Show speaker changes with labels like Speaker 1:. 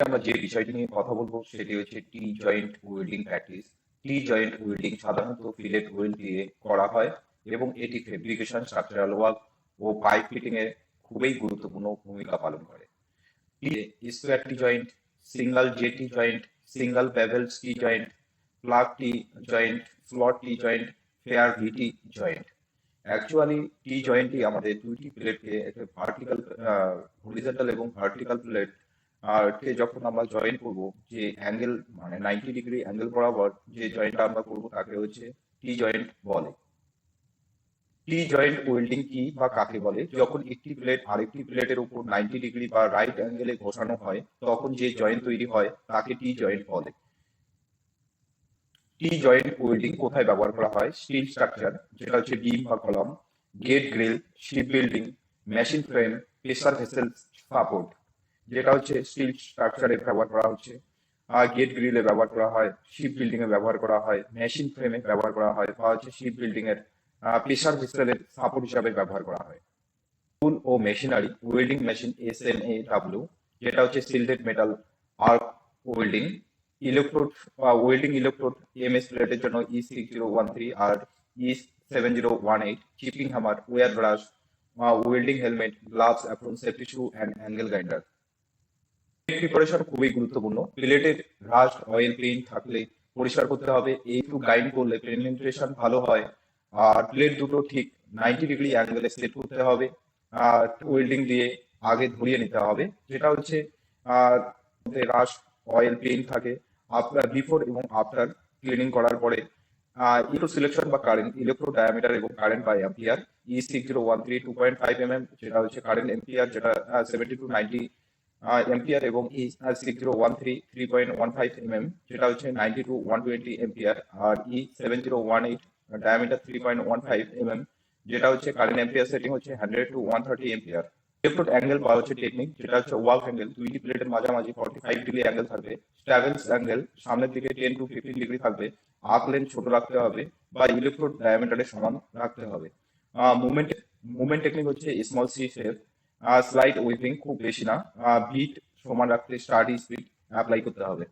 Speaker 1: আমরা যে বিষয়টি নিয়ে কথা বলবো সেটি হচ্ছে টি জয়েন্ট ওয়েল্ডিং প্র্যাকটিস। টি জয়েন্ট ওয়েল্ডিং সাধারণত ফিলেট ওয়েল্ড দিয়ে করা হয় এবং এটি ফেব্রিকেশন, স্ট্রাকচারাল ওয়ার্ক ও পাইপ ফিটিং এ খুবই গুরুত্বপূর্ণ ভূমিকা পালন করে। টি স্কোয়ার টি জয়েন্ট, সিঙ্গল জে টি জয়েন্ট, সিঙ্গল বেভেলস টি জয়েন্ট, প্লাগ টি জয়েন্ট, ফ্লট টি জয়েন্ট, ফেয়ার ভিটি জয়েন্ট। অ্যাকচুয়ালি টি জয়েন্টটি আমাদের দুইটি প্লেটকে একটা ভার্টিক্যাল, হরিজন্টাল এবং ভার্টিক্যাল প্লেট আর কে যখন আমরা জয়েন করব, যে অ্যাঙ্গেল মানে 90 ডিগ্রি অ্যাঙ্গেল বরাবর যে জয়েন্টটা আমরা করব তাকে হচ্ছে টি জয়েন্ট বলে। টি জয়েন্ট ওয়েল্ডিং কি বা কাকে বলে? যখন একটি প্লেট আরেকটি প্লেটের উপর 90 ডিগ্রি বা রাইট অ্যাঙ্গেলে ঘষানো হয় তখন যে জয়েন্ট তৈরি হয় তাকে টি জয়েন্ট বলে। টি জয়েন্ট ওয়েল্ডিং কোথায় ব্যবহার করা হয়? স্টিল স্ট্রাকচার, যেটা হচ্ছে বিম বা column, gate grill, ship building, machine frame, pressure vessel support, যেটা হচ্ছে স্টিল স্ট্রাকচারে ব্যবহার করা হচ্ছে। আর গেট গ্রিলে ব্যবহার করা হয়, শিপ বিল্ডিং এ ব্যবহার করা হয়, মেশিন ফ্রেমে ব্যবহার করা হয়, বা হচ্ছে শিপ বিল্ডিং এর প্রেসার ভেসেলের সাপোর্ট হিসাবে ব্যবহার করা হয়। টুল ও মেশিনারি, ওয়েল্ডিং মেশিন SMAW, যেটা হচ্ছে shielded metal arc welding, electrode welding electrode MS প্লেটের জন্য E6013 আর E7018, chipping hammer, wire brush, welding helmet, gloves, apron, safety shoe and angle grinder. Preparation খুবই গুরুত্বপূর্ণ। প্লেটের রাস্ট, অয়েল, পেইন্ট থাকলে পরিষ্কার করতে হবে। একটু গ্রাইন্ড করলে পেনিট্রেশন ভালো হয়। আর প্লেট দুটো ঠিক 90 ডিগ্রি অ্যাঙ্গেলে সেট করতে হবে। আর ওয়েল্ডিং দিয়ে আগে ধরিয়ে নিতে হবে, যেটা হচ্ছে আর রাস্ট, অয়েল, পেইন্ট থাকে। আপনার বিফোর এবং আফটার ক্লিনিং করার পরে ইলেকট্রো সিলেকশন বা কারেন্ট, ইলেকট্রো ডায়ামিটার এবং current by ampere. E6013 2.5 mm, যেটা হচ্ছে কারেন্ট এম্পিয়ার, যেটা 70 to 90 এম্পিয়ার, এবং E6013 3.15 mm, যেটা হচ্ছে 90 to 120 এম্পিয়ার। আর E7018 ডায়ামিটার 3.15 mm, যেটা হচ্ছে কারেন্ট এম্পিয়ার সেটিং হচ্ছে 100 to 130 এম্পিয়ার। ইলেকট্রোড অ্যাঙ্গেল বা হচ্ছে টেকনিক, যেটা হচ্ছে ওয়াক অ্যাঙ্গেল, দুইটি প্লেটের মাঝামাঝি 45 ডিগ্রি অ্যাঙ্গেল থাকবে। স্ট্যাভেলস অ্যাঙ্গেল সামনের দিকে 10 to 15 ডিগ্রি থাকবে। আর্ক লেন্থ ছোট রাখতে হবে বা ইলেকট্রোড ডায়ামিটারের সমান রাখতে হবে। মুভমেন্ট মুভমেন্ট টেকনিক হচ্ছে small C shape, slide whipping, খুব বেশি না। বিট সমান রাখতে স্টাডি স্পিড অ্যাপ্লাই করতে হবে।